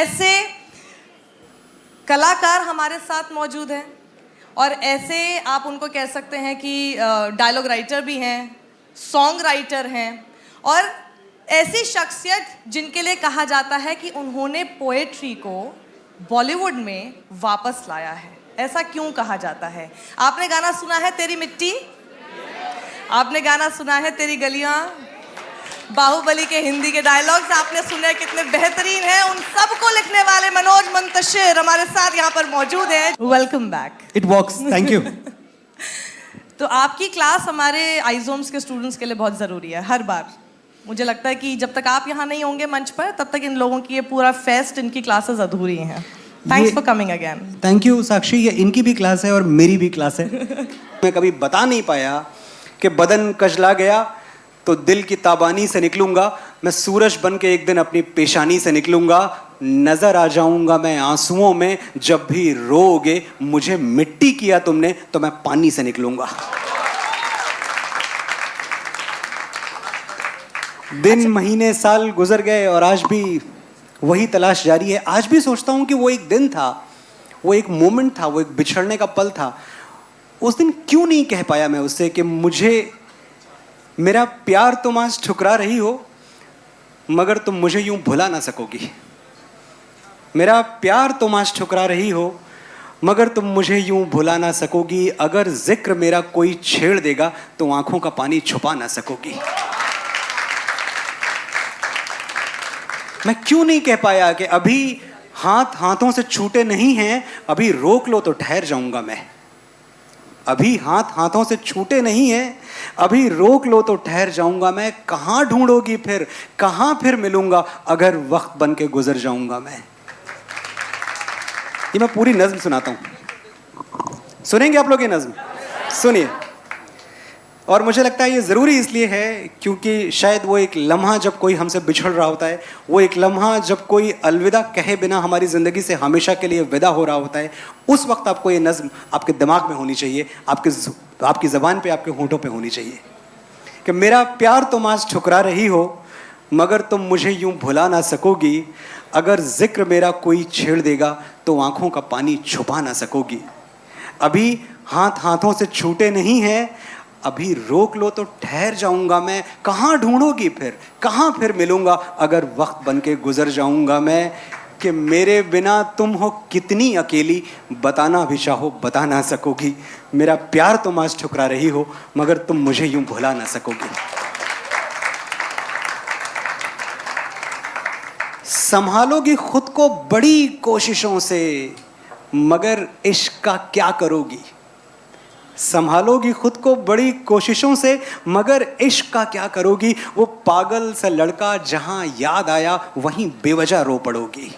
ऐसे कलाकार हमारे साथ मौजूद हैं और ऐसे आप उनको कह सकते हैं कि डायलॉग राइटर भी हैं, सॉन्ग राइटर हैं और ऐसी शख्सियत जिनके लिए कहा जाता है कि उन्होंने पोएट्री को बॉलीवुड में वापस लाया है। ऐसा क्यों कहा जाता है? आपने गाना सुना है तेरी मिट्टी, आपने गाना सुना है तेरी गलियां, बाहुबली के हिंदी के डायलॉग्स आपने सुने कितने बेहतरीन हैं। उन सब को लिखने वाले मनोज मुंतशिर हमारे साथ यहाँ पर मौजूद हैं। Welcome back. It works, thank you. तो आपकी क्लास हमारे आइजोम्स के स्टूडेंट्स के लिए बहुत ज़रूरी है। हर बार मुझे लगता है कि जब तक आप यहाँ नहीं होंगे मंच पर, तब तक इन लोगों की ये पूरा फेस्ट, इनकी क्लासेस अधूरी हैं। Thanks for coming again. Thank you Sakshi, ये इनकी भी क्लास है और मेरी भी क्लास है। मैं कभी बता नहीं पाया कि बदन कजला गया तो दिल की ताबानी से निकलूंगा, मैं सूरज बन के एक दिन अपनी पेशानी से निकलूंगा, नजर आ जाऊंगा मैं आंसुओं में, जब भी रोओगे मुझे मिट्टी किया तुमने तो मैं पानी से निकलूंगा। दिन महीने साल गुजर गए और आज भी वही तलाश जारी है। आज भी सोचता हूं कि वो एक दिन था, वो एक मोमेंट था, वो एक बिछड़ने का पल था। उस दिन क्यों नहीं कह पाया मैं उससे कि मुझे, मेरा प्यार तुम आज ठुकरा रही हो मगर तुम मुझे यूं भुला ना सकोगी। मेरा प्यार तुम आज ठुकरा रही हो मगर तुम मुझे यूं भुला ना सकोगी। अगर जिक्र मेरा कोई छेड़ देगा तो आंखों का पानी छुपा ना सकोगी। मैं क्यों नहीं कह पाया कि अभी हाथ हाथों से छूटे नहीं हैं, अभी रोक लो तो ठहर जाऊंगा मैं। अभी हाथ हाथों से छूटे नहीं हैं, अभी रोक लो तो ठहर जाऊंगा मैं। कहाँ ढूंढोगी फिर, कहाँ फिर मिलूंगा, अगर वक्त बन के गुजर जाऊंगा मैं। ये मैं पूरी नज्म सुनाता हूं, सुनेंगे आप लोग ये नज्म? सुनिए। और मुझे लगता है ये ज़रूरी इसलिए है क्योंकि शायद वो एक लम्हा जब कोई हमसे बिछड़ रहा होता है, वो एक लम्हा जब कोई अलविदा कहे बिना हमारी ज़िंदगी से हमेशा के लिए विदा हो रहा होता है, उस वक्त आपको ये नज़्म आपके दिमाग में होनी चाहिए, आपकी ज़बान पे, आपके होंठों पे होनी चाहिए कि मेरा प्यार तुम आज ठुकरा रही हो मगर तुम मुझे यूं भुला ना सकोगी। अगर जिक्र मेरा कोई छेड़ देगा तो आँखों का पानी छुपा ना सकोगी। अभी हाथ हाथों से छूटे नहीं हैं, अभी रोक लो तो ठहर जाऊंगा मैं। कहाँ ढूंढोगी फिर, कहाँ फिर मिलूंगा, अगर वक्त बन के गुजर जाऊंगा मैं। कि मेरे बिना तुम हो कितनी अकेली, बताना भी चाहो बता ना सकोगी। मेरा प्यार तुम आज ठुकरा रही हो मगर तुम मुझे यूं भुला ना सकोगी। संभालोगी खुद को बड़ी कोशिशों से मगर इश्क का क्या करोगी। संभालोगी खुद को बड़ी कोशिशों से मगर इश्क का क्या करोगी। वो पागल सा लड़का जहां याद आया वहीं बेवजह रो पड़ोगी।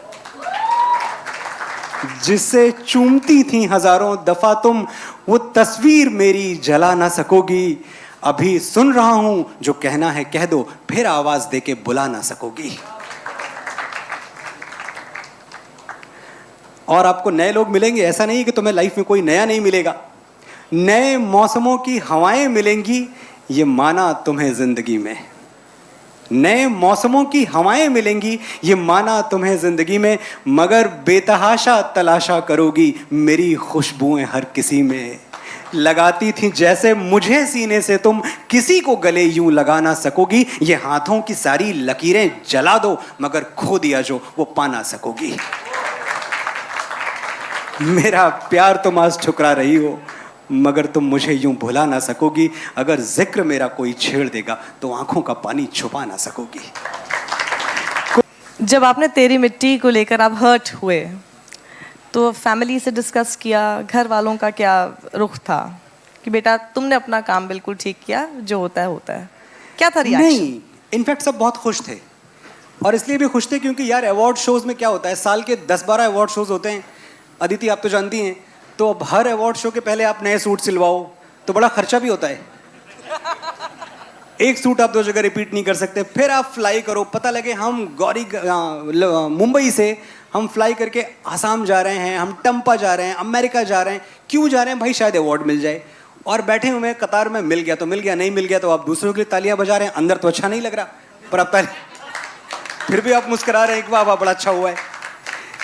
जिससे चूमती थी हजारों दफा तुम, वो तस्वीर मेरी जला ना सकोगी। अभी सुन रहा हूं जो कहना है कह दो, फिर आवाज देके बुला ना सकोगी। और आपको नए लोग मिलेंगे, ऐसा नहीं कि तुम्हें लाइफ में कोई नया नहीं मिलेगा। नए मौसमों की हवाएं मिलेंगी, ये माना तुम्हें जिंदगी में। नए मौसमों की हवाएं मिलेंगी, ये माना तुम्हें जिंदगी में। मगर बेतहाशा तलाशा करोगी मेरी खुशबुएं हर किसी में। लगाती थी जैसे मुझे सीने से तुम, किसी को गले यूं लगा ना सकोगी। ये हाथों की सारी लकीरें जला दो मगर खो दिया जो वो पा ना सकोगी। मेरा प्यार तुम आज ठुकरा रही हो मगर तुम मुझे यूं भुला ना सकोगी। अगर जिक्र मेरा कोई छेड़ देगा तो आंखों का पानी छुपा ना सकोगी। जब आपने तेरी मिट्टी को लेकर आप हर्ट हुए तो फैमिली से डिस्कस किया, घर वालों का क्या रुख था कि बेटा तुमने अपना काम बिल्कुल ठीक किया, जो होता है होता है? क्या था रिएक्शन? नहीं, इनफैक्ट सब बहुत खुश थे और इसलिए भी खुश थे क्योंकि यार अवार्ड शोज में क्या होता है, साल के 10-12 अवार्ड शोज होते हैं। अदिति आप तो जानती हैं, तो अब हर अवार्ड शो के पहले आप नए सूट सिलवाओ तो बड़ा खर्चा भी होता है। एक सूट आप 2 जगह रिपीट नहीं कर सकते। फिर आप फ्लाई करो, पता लगे हम मुंबई से हम फ्लाई करके आसाम जा रहे हैं, हम टम्पा जा रहे हैं, अमेरिका जा रहे हैं। क्यों जा रहे हैं भाई? शायद अवार्ड मिल जाए। और बैठे हुए कतार में, मिल गया तो मिल गया, नहीं मिल गया तो आप दूसरों के लिए तालियां बजा रहे हैं। अंदर तो अच्छा नहीं लग रहा पर अब फिर भी आप मुस्कुरा रहे हैं कि वाह वाह बड़ा अच्छा हुआ है।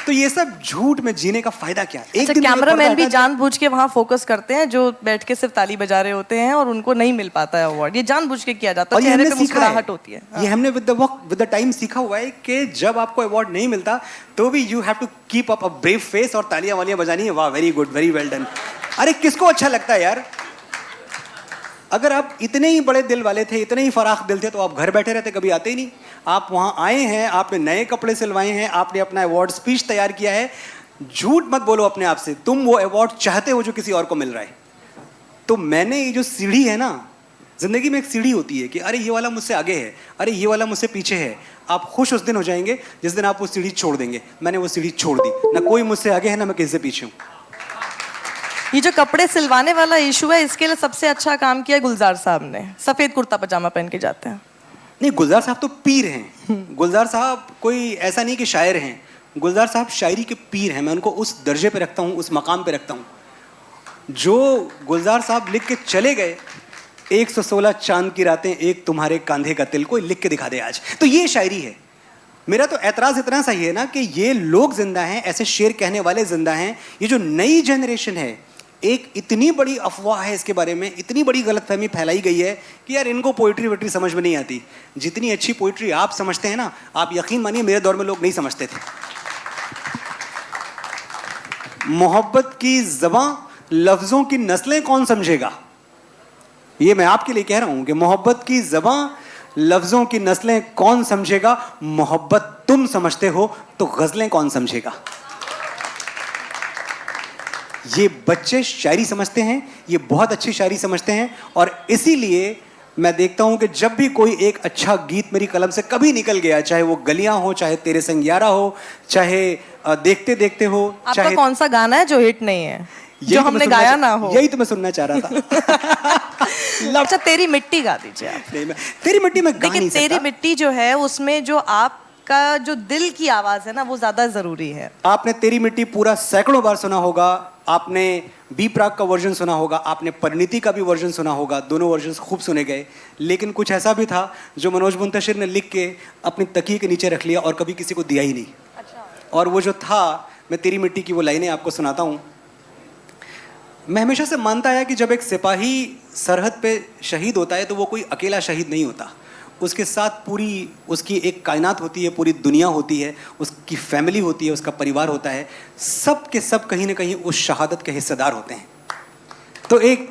तो ये सब झूठ में जीने का फायदा क्या? एक अच्छा, दिन में ये कैमरामैन पर्दा भी हटा जानबूझ के वहाँ फोकस करते हैं, जो बैठ के सिर्फ ताली बजा रहे होते हैं और उनको नहीं मिल पाता है अवार्ड। ये जानबूझ के किया जाता और है, ये चेहरे हमने पे सीखा है, मुस्कुराहट होती है। ये हमने विद द टाइम सीखा हुआ है कि जब आपको अवार्ड नहीं मिलता तो भी you have to keep up a brave face और तालियां वालियां बजानी है, वाह very good, very well done. अरे किसको अच्छा लगता है यार? अगर आप इतने ही बड़े दिल वाले थे, इतने ही फराख दिल थे, तो आप घर बैठे रहते, कभी आते ही नहीं। आप वहाँ आए हैं, आपने नए कपड़े सिलवाए हैं, आपने अपना अवार्ड स्पीच तैयार किया है। झूठ मत बोलो अपने आप से, तुम वो अवार्ड चाहते हो जो किसी और को मिल रहा है। तो मैंने ये जो सीढ़ी है ना, जिंदगी में एक सीढ़ी होती है कि अरे ये वाला मुझसे आगे है, अरे ये वाला मुझसे पीछे है। आप खुश उस दिन हो जाएंगे जिस दिन आप वो सीढ़ी छोड़ देंगे। मैंने वो सीढ़ी छोड़ दी, ना कोई मुझसे आगे है ना मैं किसी से पीछे हूँ। ये जो कपड़े सिलवाने वाला इशू है, इसके लिए सबसे अच्छा काम किया गुलजार साहब ने। सफेद कुर्ता पजामा पहन के जाते हैं। नहीं, गुलजार साहब तो पीर हैं। गुलजार साहब कोई ऐसा नहीं कि शायर हैं, गुलजार साहब शायरी के पीर हैं। मैं उनको उस दर्जे पे रखता हूँ, उस मकाम पे रखता हूँ। जो गुलजार साहब लिख के चले गए, 116 चांद की रातें एक तुम्हारे कांधे का तिल, कोई लिख के दिखा दे आज, तो ये शायरी है। मेरा तो एतराज़ इतना सा ही है ना कि ये लोग जिंदा हैं, ऐसे शेर कहने वाले जिंदा हैं। ये जो नई जनरेशन है, एक इतनी बड़ी अफवाह है इसके बारे में, इतनी बड़ी गलतफहमी फैलाई गई है कि यार इनको पोइट्री वेट्री समझ में नहीं आती। जितनी अच्छी पोइट्री आप समझते हैं ना, आप यकीन मानिए मेरे दौर में लोग नहीं समझते थे। मोहब्बत की ज़बां, लफ्ज़ों की नस्लें कौन समझेगा? ये मैं आपके लिए कह रहा हूं कि मोहब्बत की ज़बां, लफ्ज़ों की नस्लें कौन समझेगा? मोहब्बत तुम समझते हो तो गज़लें कौन समझेगा? ये बच्चे शायरी समझते हैं, ये बहुत अच्छी शायरी समझते हैं। और इसीलिए मैं देखता हूं कि जब भी कोई एक अच्छा गीत मेरी कलम से कभी निकल गया, चाहे वो गलियां हो, चाहे तेरे संग यारा हो, चाहे देखते देखते हो, आपका चाहे कौन सा गाना है जो हिट नहीं है, जो तो हमने गाया ना हो? यही तो मैं सुनना चाह रहा था। अच्छा, तेरी मिट्टी गा दीजिए आप। नहीं, मैं तेरी मिट्टी में गा नहीं देखिए, तेरी सकता। मिट्टी जो है उसमें जो आपका जो दिल की आवाज है ना, वो ज्यादा जरूरी है। आपने तेरी मिट्टी पूरा सैकड़ों बार सुना होगा, आपने बी प्राक का वर्जन सुना होगा, आपने परिणीति का भी वर्जन सुना होगा। दोनों वर्जन खूब सुने गए, लेकिन कुछ ऐसा भी था जो मनोज मुंतशिर ने लिख के अपनी तकिए के नीचे रख लिया और कभी किसी को दिया ही नहीं। अच्छा। और वो जो था, मैं तेरी मिट्टी की वो लाइनें आपको सुनाता हूँ। मैं हमेशा से मानता आया कि जब एक सिपाही सरहद पे शहीद होता है तो वो कोई अकेला शहीद नहीं होता, उसके साथ पूरी उसकी एक कायनात होती है, पूरी दुनिया होती है, उसकी फैमिली होती है, उसका परिवार होता है। सब के सब कहीं ना कहीं उस शहादत के हिस्सेदार होते हैं। तो एक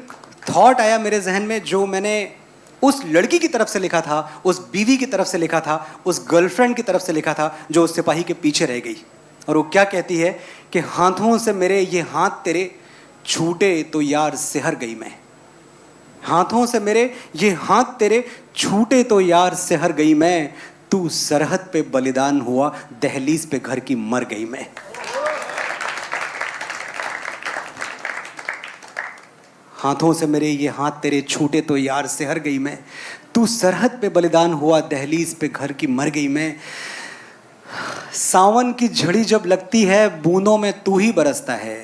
थॉट आया मेरे जहन में, जो मैंने उस लड़की की तरफ से लिखा था, उस बीवी की तरफ से लिखा था, उस गर्लफ्रेंड की तरफ से लिखा था जो उस सिपाही के पीछे रह गई। और वो क्या कहती है कि हाथों से मेरे ये हाथ तेरे छूटे तो यार सिहर गई मैं। हाथों से मेरे ये हाथ तेरे छूटे तो यार सिहर गई मैं। तू सरहद पे बलिदान हुआ, दहलीज पे घर की मर गई मैं। हाथों से मेरे ये हाथ तेरे छूटे तो यार सिहर गई मैं। तू सरहद पे बलिदान हुआ, दहलीज पे घर की मर गई मैं। सावन की झड़ी जब लगती है, बूंदों में तू ही बरसता है।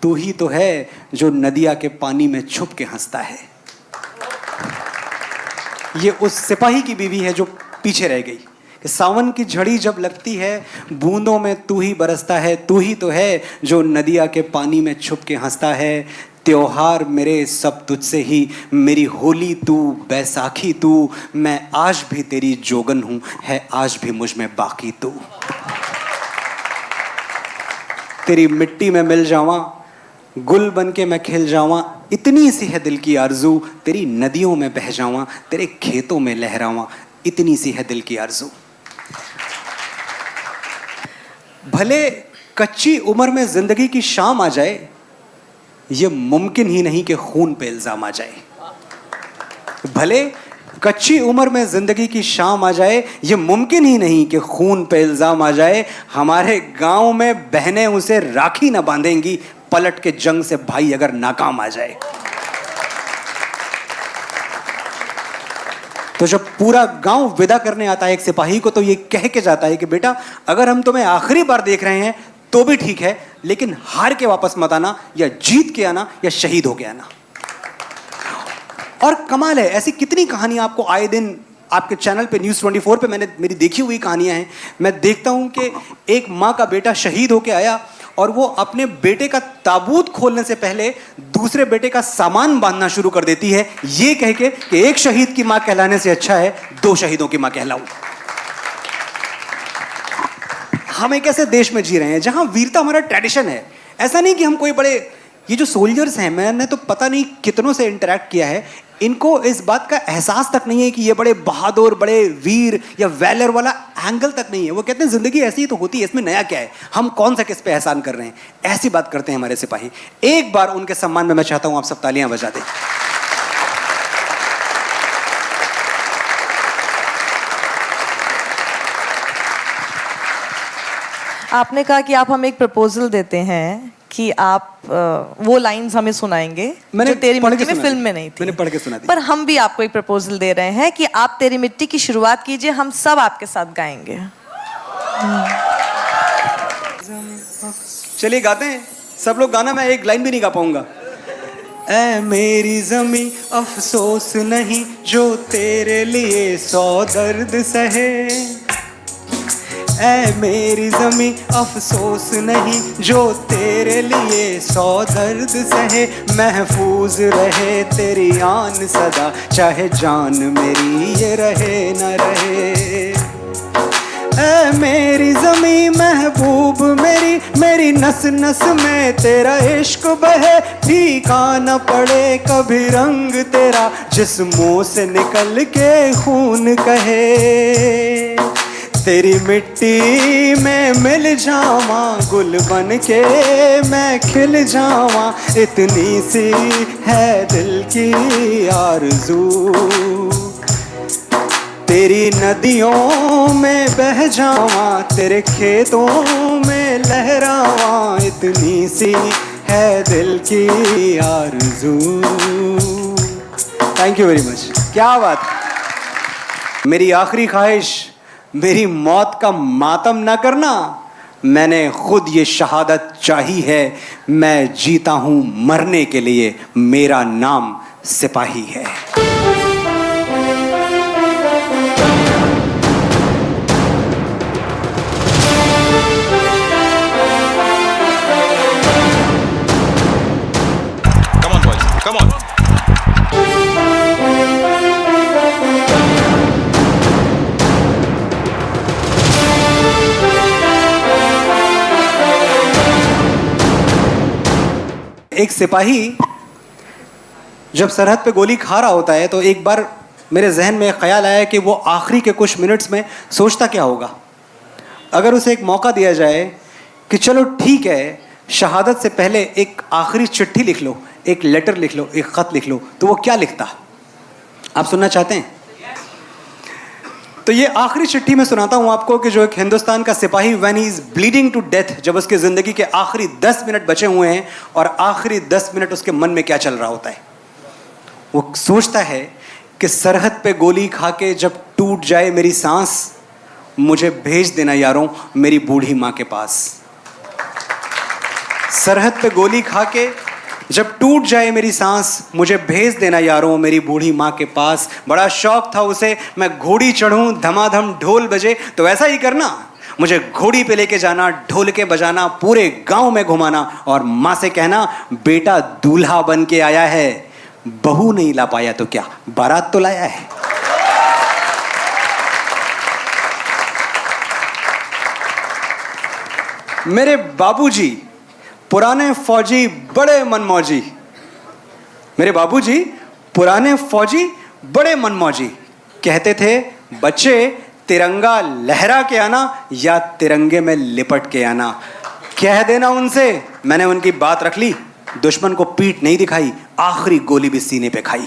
तू ही तो है जो नदिया के पानी में छुप के हंसता है। ये उस सिपाही की बीवी है जो पीछे रह गई कि सावन की झड़ी जब लगती है, बूंदों में तू ही बरसता है। तू ही तो है जो नदिया के पानी में छुप के हंसता है। त्योहार मेरे सब तुझसे ही, मेरी होली तू, बैसाखी तू। मैं आज भी तेरी जोगन हूँ, है आज भी मुझ में बाकी तू। तेरी मिट्टी में मिल जावा, गुल बन के मैं खिल जावा। इतनी सी है दिल की आरज़ू, तेरी नदियों में बह जावा, तेरे खेतों में लहरावा। इतनी सी है दिल की आरज़ू। भले कच्ची उम्र में जिंदगी की शाम आ जाए, ये मुमकिन ही नहीं कि खून पे इल्जाम आ जाए। भले कच्ची उम्र में जिंदगी की शाम आ जाए, ये मुमकिन ही नहीं कि खून पे इल्जाम आ जाए। हमारे गांव में बहनें उसे राखी न बांधेंगी, पलट के जंग से भाई अगर नाकाम आ जाए। तो जब पूरा गांव विदा करने आता है एक सिपाही को, तो ये कह के जाता है कि बेटा, अगर हम तुम्हें आखिरी बार देख रहे हैं तो भी ठीक है, लेकिन हार के वापस मत आना, या जीत के आना, या शहीद हो के आना। और कमाल है, ऐसी कितनी कहानियां आपको आए दिन आपके चैनल पे न्यूज़ 24 पे मैंने मेरी देखी हुई कहानियाँ हैं। मैं देखता हूँ कि एक माँ का बेटा शहीद होके आया और वो अपने बेटे का ताबूत खोलने से पहले दूसरे बेटे का सामान बांधना शुरू कर देती है, ये कह के कि एक शहीद की माँ कहलाने से अच्छा है 2 शहीदों की माँ कहलाऊं। हम एक ऐसे देश में जी रहे हैं जहां वीरता हमारा ट्रेडिशन है। ऐसा नहीं कि हम कोई बड़े, ये जो सोल्जर्स हैं, मैंने तो पता नहीं कितनों से इंटरेक्ट किया है, इनको इस बात का एहसास तक नहीं है कि ये बड़े बहादुर, बड़े वीर या वैलर वाला एंगल तक नहीं है। वो कहते हैं जिंदगी ऐसी ही तो होती है, इसमें नया क्या है, हम कौन सा किस पे एहसान कर रहे हैं, ऐसी बात करते हैं हमारे सिपाही। एक बार उनके सम्मान में मैं चाहता हूं आप सब तालियां बजा दें। आपने कहा कि आप हमें एक प्रपोजल देते हैं कि आप वो लाइंस हमें सुनाएंगे जो तेरी मिट्टी में फिल्म में नहीं थी। मैंने पढ़ के सुना दी। पर हम भी आपको एक प्रपोजल दे रहे हैं कि आप तेरी मिट्टी की शुरुआत कीजिए, हम सब आपके साथ गाएंगे। चलिए गाते हैं सब लोग गाना, मैं एक लाइन भी नहीं गा पाऊंगा। ऐ मेरी ज़मीं अफसोस नहीं जो तेरे लिए 100 दर्द सहे, ऐ मेरी ज़मीं अफसोस नहीं जो तेरे लिए 100 दर्द सहे, महफूज रहे तेरी आन सदा चाहे जान मेरी ये रहे न रहे। ऐ मेरी ज़मीं महबूब मेरी, मेरी नस नस में तेरा इश्क बहे, फीका न पड़े कभी रंग तेरा जिस्मों से निकल के खून कहे। तेरी मिट्टी में मिल जावा, गुल बन के मैं खिल जावा, इतनी सी है दिल की आरज़ू, तेरी नदियों में बह जावा, तेरे खेतों में लहरावा, इतनी सी है दिल की आरज़ू। Thank you very much. क्या बात। मेरी आखिरी ख्वाहिश मेरी मौत का मातम ना करना, मैंने खुद ये शहादत चाही है, मैं जीता हूं मरने के लिए, मेरा नाम सिपाही है। Come on boys, come on. एक सिपाही जब सरहद पे गोली खा रहा होता है तो एक बार मेरे जहन में ख्याल आया कि वो आखिरी के कुछ मिनट्स में सोचता क्या होगा अगर उसे एक मौका दिया जाए कि चलो ठीक है, शहादत से पहले एक आखिरी चिट्ठी लिख लो, एक लेटर लिख लो, एक ख़त लिख लो, तो वो क्या लिखता? आप सुनना चाहते हैं? तो ये आखिरी चिट्ठी मैं सुनाता हूँ आपको कि जो एक हिंदुस्तान का सिपाही when he is bleeding to death, जब उसके ज़िंदगी के आखिरी 10 मिनट बचे हुए हैं और आखिरी 10 मिनट उसके मन में क्या चल रहा होता है, वो सोचता है कि सरहद पे गोली खा के जब टूट जाए मेरी सांस, मुझे भेज देना यारों मेरी बूढ़ी माँ के पास। सरहद पे गोली खा के जब टूट जाए मेरी सांस, मुझे भेज देना यारों मेरी बूढ़ी माँ के पास। बड़ा शौक था उसे मैं घोड़ी चढ़ूं, धमाधम ढोल बजे, तो ऐसा ही करना, मुझे घोड़ी पे लेके जाना, ढोल के बजाना, पूरे गांव में घुमाना और माँ से कहना बेटा दूल्हा बन के आया है, बहू नहीं ला पाया तो क्या, बारात तो लाया है। मेरे बाबूजी पुराने फौजी बड़े मनमौजी, मेरे बाबूजी पुराने फौजी बड़े मनमौजी, कहते थे बच्चे तिरंगा लहरा के आना या तिरंगे में लिपट के आना। कह देना उनसे, मैंने उनकी बात रख ली, दुश्मन को पीठ नहीं दिखाई, आखिरी गोली भी सीने पे खाई।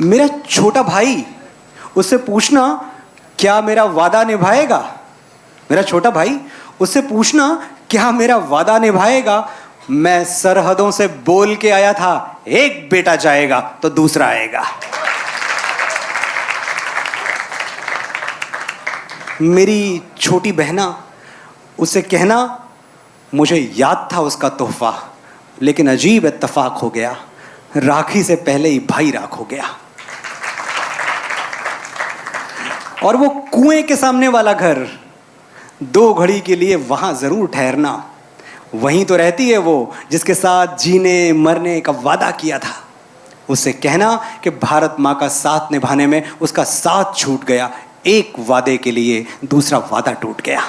मेरा छोटा भाई, उससे पूछना क्या मेरा वादा निभाएगा, मेरा छोटा भाई, उससे पूछना क्या मेरा वादा निभाएगा। मैं सरहदों से बोल के आया था, एक बेटा जाएगा तो दूसरा आएगा। मेरी छोटी बहना, उसे कहना मुझे याद था उसका तोहफा, लेकिन अजीब इत्तेफाक हो गया, राखी से पहले ही भाई राख हो गया। और वो कुएं के सामने वाला घर, 2 घड़ी के लिए वहां जरूर ठहरना, वहीं तो रहती है वो जिसके साथ जीने मरने का वादा किया था। उससे कहना कि भारत माँ का साथ निभाने में उसका साथ छूट गया, एक वादे के लिए दूसरा वादा टूट गया।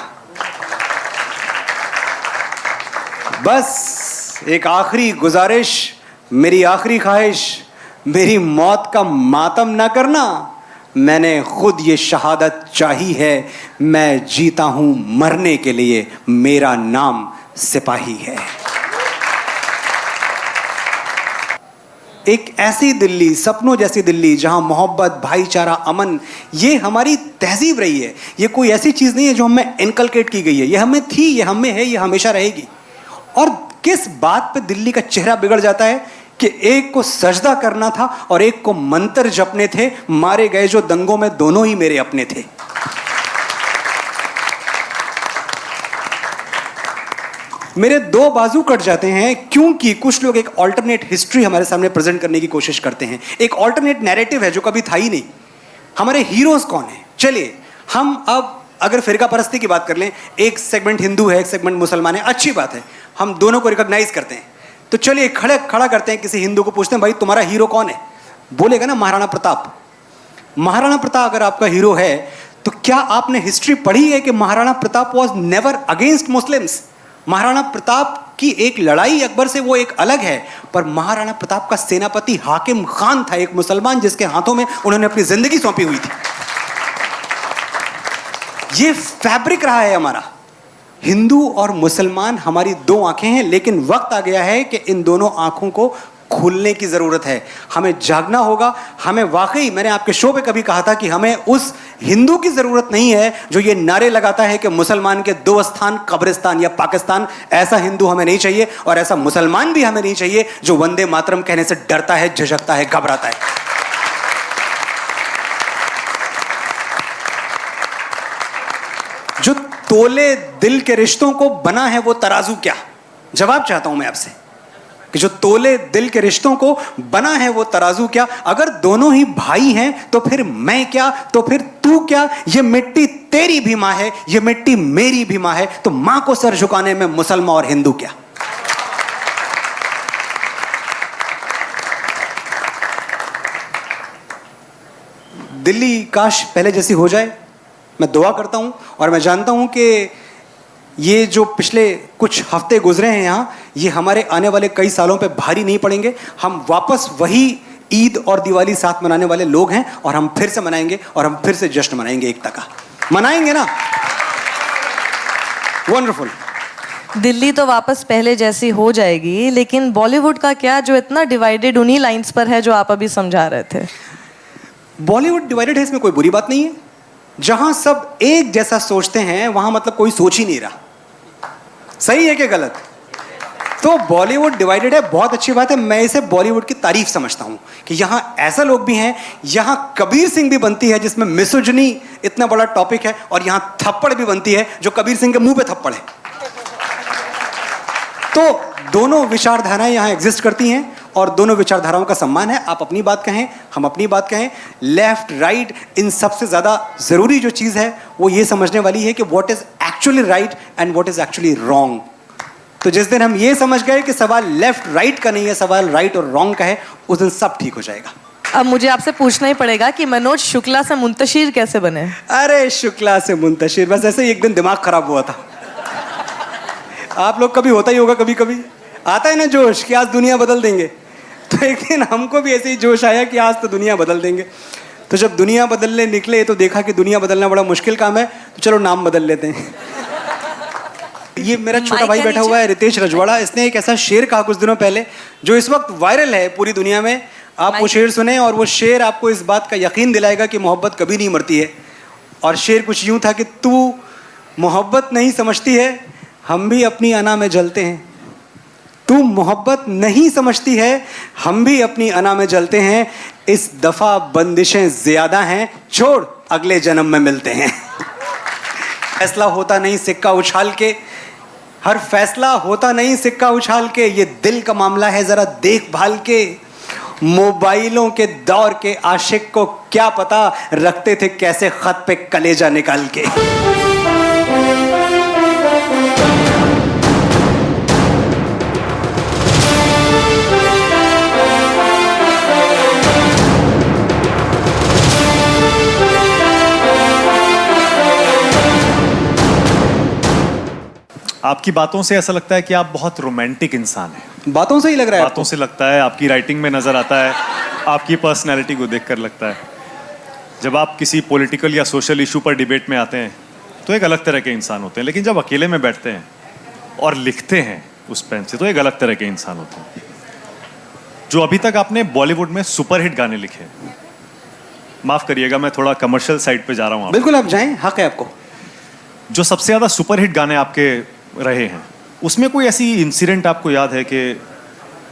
बस एक आखिरी गुजारिश, मेरी आखिरी ख्वाहिश, मेरी मौत का मातम ना करना। मैंने खुद ये शहादत चाही है, मैं जीता हूं मरने के लिए, मेरा नाम सिपाही है। एक ऐसी दिल्ली, सपनों जैसी दिल्ली, जहां मोहब्बत, भाईचारा, अमन, ये हमारी तहजीब रही है। ये कोई ऐसी चीज़ नहीं है जो हमें इनकलकेट की गई है, ये हमें थी, ये हमें है, ये हमेशा रहेगी। और किस बात पे दिल्ली का चेहरा बिगड़ जाता है कि एक को सजदा करना था और एक को मंत्र जपने थे। मारे गए जो दंगों में, दोनों ही मेरे अपने थे। मेरे 2 बाजू कट जाते हैं क्योंकि कुछ लोग एक ऑल्टरनेट हिस्ट्री हमारे सामने प्रेजेंट करने की कोशिश करते हैं। एक ऑल्टरनेट नैरेटिव है जो कभी था ही नहीं। हमारे हीरोज कौन है? चलिए हम अब अगर फिरका परस्ती की बात कर लें, एक सेगमेंट हिंदू है, एक सेगमेंट मुसलमान है, अच्छी बात है, हम दोनों को रिकॉग्नाइज करते हैं। तो चलिए खड़ा करते हैं, किसी हिंदू को पूछते हैं, भाई तुम्हारा हीरो कौन है? बोलेगा ना महाराणा प्रताप। महाराणा प्रताप अगर आपका हीरो है तो क्या आपने हिस्ट्री पढ़ी है कि Maharana Pratap was never against Muslims? Maharana Pratap की एक लड़ाई अकबर से वो एक अलग है, पर महाराणा प्रताप का सेनापति हाकिम खान था, एक मुसलमान जिसके हाथों में उन्होंने अपनी जिंदगी सौंपी हुई थी। ये फैब्रिक रहा है हमारा। हिंदू और मुसलमान हमारी 2 आंखें हैं, लेकिन वक्त आ गया है कि इन दोनों आंखों को खुलने की जरूरत है। हमें जागना होगा। हमें वाकई, मैंने आपके शो पे कभी कहा था कि हमें उस हिंदू की जरूरत नहीं है जो ये नारे लगाता है कि मुसलमान के 2 स्थान कब्रिस्तान या पाकिस्तान। ऐसा हिंदू हमें नहीं चाहिए और ऐसा मुसलमान भी हमें नहीं चाहिए जो वंदे मातरम कहने से डरता है, झिझकता है, घबराता है। जो तोले दिल के रिश्तों को बना है वो तराजू क्या? जवाब चाहता हूं मैं आपसे कि जो तोले दिल के रिश्तों को बना है वो तराजू क्या? अगर दोनों ही भाई हैं तो फिर मैं क्या, तो फिर तू क्या? ये मिट्टी तेरी भी मां है, ये मिट्टी मेरी भी मां है, तो मां को सर झुकाने में मुसलमान और हिंदू क्या? दिल्ली काश पहले जैसी हो जाए, मैं दुआ करता हूं। और मैं जानता हूं कि ये जो पिछले कुछ हफ्ते गुजरे हैं यहाँ, ये हमारे आने वाले कई सालों पे भारी नहीं पड़ेंगे। हम वापस वही ईद और दिवाली साथ मनाने वाले लोग हैं और हम फिर से मनाएंगे और हम फिर से जश्न मनाएंगे, एकता का मनाएंगे ना। वंडरफुल। दिल्ली तो वापस पहले जैसी हो जाएगी, लेकिन बॉलीवुड का क्या, जो इतना डिवाइडेड उन्हीं लाइंस पर है जो आप अभी समझा रहे थे? बॉलीवुड डिवाइडेड है, इसमें कोई बुरी बात नहीं है। जहां सब एक जैसा सोचते हैं वहां मतलब कोई सोच ही नहीं रहा। सही है कि गलत? तो बॉलीवुड डिवाइडेड है, बहुत अच्छी बात है। मैं इसे बॉलीवुड की तारीफ समझता हूं कि यहां ऐसा लोग भी हैं, यहां कबीर सिंह भी बनती है जिसमें मिसोजिनी इतना बड़ा टॉपिक है, और यहां थप्पड़ भी बनती है जो कबीर सिंह के मुंह पे थप्पड़ है। तो दोनों विचारधाराएं यहां एग्जिस्ट करती हैं और दोनों विचारधाराओं का सम्मान है। आप अपनी बात कहें, हम अपनी बात कहें, लेफ्ट राइट, इन सबसे ज़्यादा ज़रूरी जो चीज़ है वो ये समझने वाली है कि what is actually right and what is actually wrong. तो जिस दिन हम ये समझ गए कि सवाल लेफ्ट राइट का नहीं है, सवाल राइट और रॉन्ग का है, उस दिन सब ठीक हो जाएगा। अब मुझे आपसे पूछना ही पड़ेगा कि मनोज शुक्ला से मुंतशिर कैसे बने? अरे शुक्ला से मुंतशिर, बस ऐसे ही एक दिन दिमाग खराब हुआ था। आप लोग कभी होता ही होगा, कभी कभी आता है ना जोश कि आज दुनिया बदल देंगे। तो एक दिन हमको भी ऐसे ही जोश आया कि आज तो दुनिया बदल देंगे। तो जब दुनिया बदलने निकले तो देखा कि दुनिया बदलना बड़ा मुश्किल काम है, तो चलो नाम बदल लेते हैं। ये मेरा छोटा भाई बैठा हुआ है रितेश रजवाड़ा, इसने एक ऐसा शेर कहा कुछ दिनों पहले जो इस वक्त वायरल है पूरी दुनिया में। आप वो शेर सुने और वो शेर आपको इस बात का यकीन दिलाएगा कि मोहब्बत कभी नहीं मरती है। और शेर कुछ यूं था कि तू मोहब्बत नहीं समझती है, हम भी अपनी अना में जलते हैं। तू मोहब्बत नहीं समझती है, हम भी अपनी अना में जलते हैं। इस दफा बंदिशें ज्यादा हैं, छोड़ अगले जन्म में मिलते हैं। फैसला होता नहीं सिक्का उछाल के, हर फैसला होता नहीं सिक्का उछाल के, ये दिल का मामला है जरा देखभाल के। मोबाइलों के दौर के आशिक को क्या पता रखते थे कैसे खत पे कलेजा निकाल के। आपकी बातों से ऐसा लगता है कि आप बहुत रोमांटिक इंसान हैं। बातों से ही लग रहा है बातों से लगता है, आपकी राइटिंग में नजर आता है, आपकी पर्सनैलिटी को देखकर लगता है। जब आप किसी पॉलिटिकल या सोशल इशू पर डिबेट में आते हैं तो एक अलग तरह के इंसान होते हैं, लेकिन जब अकेले में बैठते हैं और लिखते हैं उस पेन से तो एक अलग तरह के इंसान होते हैं। जो अभी तक आपने बॉलीवुड में सुपरहिट गाने लिखे हैं, माफ करिएगा मैं थोड़ा कमर्शियल साइड पे जा रहा हूँ, बिल्कुल आप जाएं, हक है आपको। जो सबसे ज्यादा सुपरहिट गाने आपके रहे हैं उसमें कोई ऐसी इंसिडेंट आपको याद है कि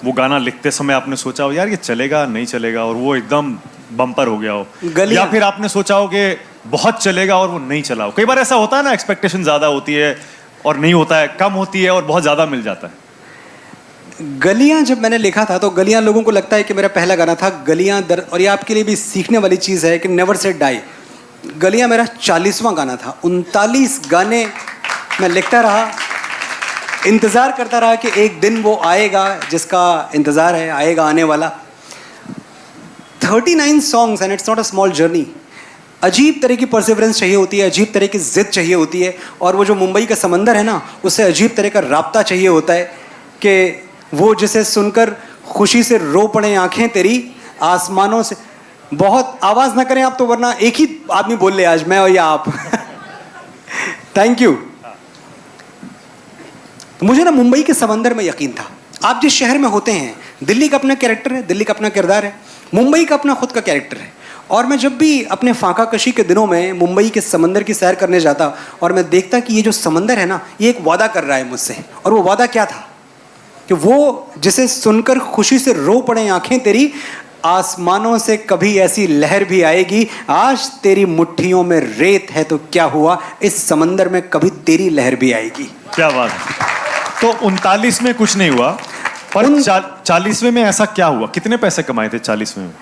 वो गाना लिखते समय आपने सोचा हो यार ये चलेगा नहीं चलेगा और वो एकदम बम्पर हो गया हो, या फिर आपने सोचा हो कि बहुत चलेगा और वो नहीं चला हो? कई बार ऐसा होता है ना, एक्सपेक्टेशन ज्यादा होती है और नहीं होता है, कम होती है और बहुत ज्यादा मिल जाता है। गलियां जब मैंने लिखा था तो गलियां लोगों को लगता है कि मेरा पहला गाना था गलियां दर, और ये आपके लिए भी सीखने वाली चीज़ है कि नेवर से डाई। गलियां मेरा 40वां गाना था। 39 गाने मैं लिखता रहा, इंतज़ार करता रहा कि एक दिन वो आएगा जिसका इंतज़ार है, आएगा आने वाला। 39 songs and it's not a small journey. अजीब तरह की परसिवरेंस चाहिए होती है, अजीब तरह की जिद चाहिए होती है, और वो जो मुंबई का समंदर है ना, उससे अजीब तरह का राब्ता चाहिए होता है कि वो जिसे सुनकर खुशी से रो पड़े आंखें तेरी आसमानों से। बहुत आवाज़ ना करें आप तो, वरना एक ही आदमी बोल ले आज, मैं और या आप। Thank you. मुझे ना मुंबई के समंदर में यकीन था। आप जिस शहर में होते हैं, दिल्ली का अपना कैरेक्टर है, दिल्ली का अपना किरदार है, मुंबई का अपना खुद का कैरेक्टर है। और मैं जब भी अपने फाका कशी के दिनों में मुंबई के समंदर की सैर करने जाता और मैं देखता कि ये जो समंदर है ना, ये एक वादा कर रहा है मुझसे। और वो वादा क्या था कि वो जिसे सुनकर खुशी से रो पड़े आंखें तेरी आसमानों से कभी ऐसी लहर भी आएगी, आज तेरी मुट्ठियों में रेत है तो क्या हुआ, इस समंदर में कभी तेरी लहर भी आएगी। क्या बात है। तो 39 में कुछ नहीं हुआ, पर 40वें में ऐसा क्या हुआ? कितने पैसे कमाए थे 40वें में?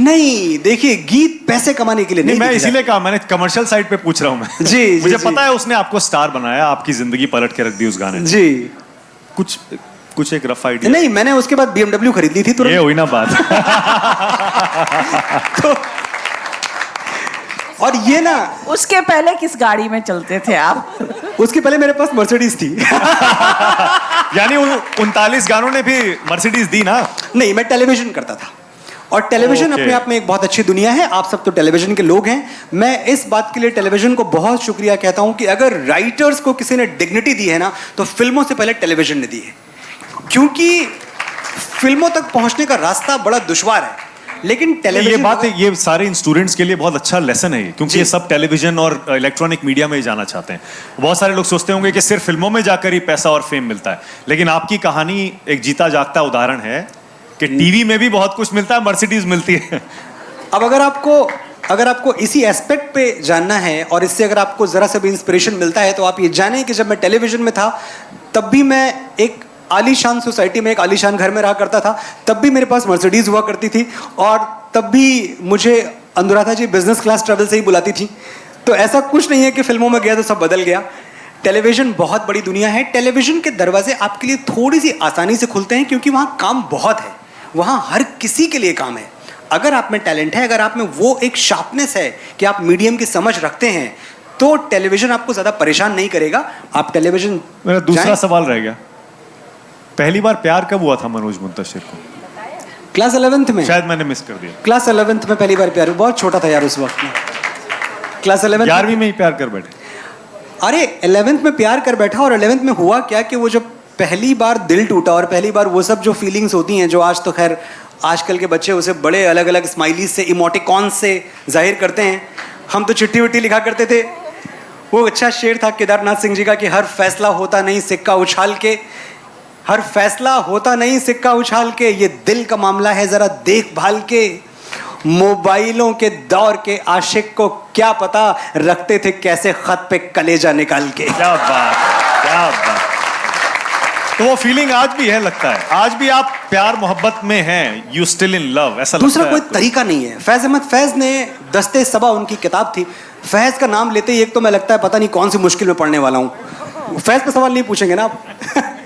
नहीं देखिए, गीत पैसे कमाने के लिए नहीं, मैं इसीलिए कहा, मैंने कमर्शियल साइड पे पूछ रहा हूं मैं। जी, मुझे जी, पता है उसने आपको स्टार बनाया, आपकी जिंदगी पलट के रख दी उस गाने ने। जी। कुछ एक रफ आइडिया? नहीं, मैंने उसके बाद BMW खरीद ली थी तुरंत। ये हुई ना बात। तो और ये ना, उसके पहले किस गाड़ी में चलते थे आप? उसके पहले मेरे पास मर्सिडीज थी। यानी 39 गानों ने भी मर्सिडीज दी ना? नहीं, मैं टेलीविजन करता था, और टेलीविजन अपने आप में एक बहुत अच्छी दुनिया है। आप सब तो टेलीविजन के लोग हैं। मैं इस बात के लिए टेलीविजन को बहुत शुक्रिया कहता हूं कि अगर राइटर्स को किसी ने डिग्निटी दी है ना, तो फिल्मों से पहले टेलीविजन ने दी है। क्योंकि फिल्मों तक पहुंचने का रास्ता बड़ा दुश्वार है, लेकिन टेलीविजन, ये बात है, ये सारे स्टूडेंट्स के लिए बहुत अच्छा लेसन है, क्योंकि ये सब टेलीविजन और इलेक्ट्रॉनिक मीडिया में ही जाना चाहते हैं। बहुत सारे लोग सोचते होंगे कि सिर्फ फिल्मों में जाकर ही पैसा और फेम मिलता है, लेकिन आपकी कहानी एक जीता जागता उदाहरण है कि टीवी में भी बहुत कुछ मिलता है, मर्सिडीज मिलती है। अब अगर आपको इसी एस्पेक्ट पे जानना है और इससे अगर आपको जरा सा भी इंस्पिरेशन मिलता है, तो आप ये जानें कि जब मैं टेलीविजन में था तब भी मैं एक आलीशान सोसाइटी में, एक आलीशान घर में रहा करता था। तब भी मेरे पास मर्सिडीज हुआ करती थी, और तब भी मुझे अनुराधा जी बिजनेस क्लास ट्रैवल से ही बुलाती थी। तो ऐसा कुछ नहीं है कि फिल्मों में गया तो सब बदल गया। टेलीविजन बहुत बड़ी दुनिया है। टेलीविजन के दरवाजे आपके लिए थोड़ी सी आसानी से खुलते हैं, क्योंकि वहाँ काम बहुत है, वहाँ हर किसी के लिए काम है। अगर आप में टैलेंट है, अगर आप में वो एक शार्पनेस है कि आप मीडियम की समझ रखते हैं, तो टेलीविजन आपको ज़्यादा परेशान नहीं करेगा। आप टेलीविजन। मेरा दूसरा सवाल रह गया, पहली बार प्यार कब हुआ था मनोज मुंतशिर को? क्लास 11th में। शायद मैंने मिस कर दिया। क्लास 11th में पहली बार प्यार, बहुत छोटा था यार उस वक्त में। क्लास 11th 11वीं में ही प्यार कर बैठे? अरे 11th में प्यार कर बैठा, और 11th में हुआ क्या कि वो जब पहली बार दिल टूटा, और पहली बार वो सब जो फीलिंग्स होती हैं, जो आज तो खैर आजकल के बच्चे उसे बड़े अलग अलग स्माइलीज से, इमोटिकॉन से जाहिर करते हैं। हम तो चिट्ठी विट्ठी लिखा करते थे। वो अच्छा शेर था केदारनाथ सिंह जी का कि हर फैसला होता नहीं सिक्का उछाल के, हर फैसला होता नहीं सिक्का उछाल के, ये दिल का मामला है जरा देखभाल के। मोबाइलों के दौर के आशिक को क्या पता रखते थे कैसे खत पे कलेजा निकाल के। क्या बात है, क्या बात। तो वो फीलिंग आज भी है, लगता है आज भी आप प्यार मोहब्बत में हैं, यू स्टिल इन लव, ऐसा दूसरा लगता कोई है आपको? तरीका नहीं है। फैज अहमद फैज ने दस्ते सबा उनकी किताब थी, फैज का नाम लेते ही एक तो मैं लगता है पता नहीं कौन सी मुश्किल में पढ़ने वाला हूँ। फैज पे सवाल नहीं पूछेंगे ना आप?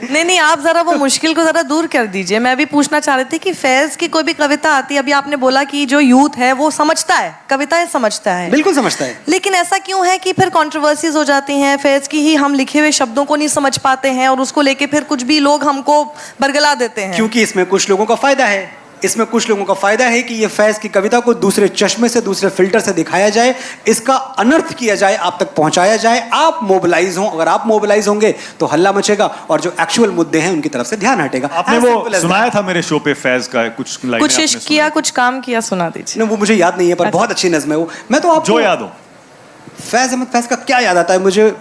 नहीं आप जरा वो मुश्किल को जरा दूर कर दीजिए। मैं भी पूछना चाह रही थी कि फैज की कोई भी कविता आती है, अभी आपने बोला कि जो यूथ है वो समझता है, कविताएं समझता है, बिल्कुल समझता है, लेकिन ऐसा क्यों है कि फिर कंट्रोवर्सीज हो जाती हैं, फैज की ही हम लिखे हुए शब्दों को नहीं समझ पाते हैं और उसको लेके फिर कुछ भी लोग हमको बरगला देते हैं? क्योंकि इसमें कुछ लोगों का फायदा है। इसमें कुछ लोगों का फायदा है कि ये फैज की कविता को दूसरे चश्मे से, दूसरे फिल्टर से दिखाया जाए, इसका अनर्थ किया जाए, आप तक पहुंचाया जाए, आप मोबिलाइज हों। अगर आप मोबिलाइज होंगे तो हल्ला मचेगा और जो एक्चुअल मुद्दे हैं उनकी तरफ से ध्यान हटेगा। आपने वो सुनाया था मेरे शो पे फैज का कुछ लाइनें कुछ आपने इश्क किया, कुछ काम किया, सुना दीजिए। नहीं, वो मुझे याद नहीं है, पर बहुत अच्छी नज़्म है वो। मैं तो आपको जो याद हो। फैज अहमद फैज का क्या याद आता है मुझे?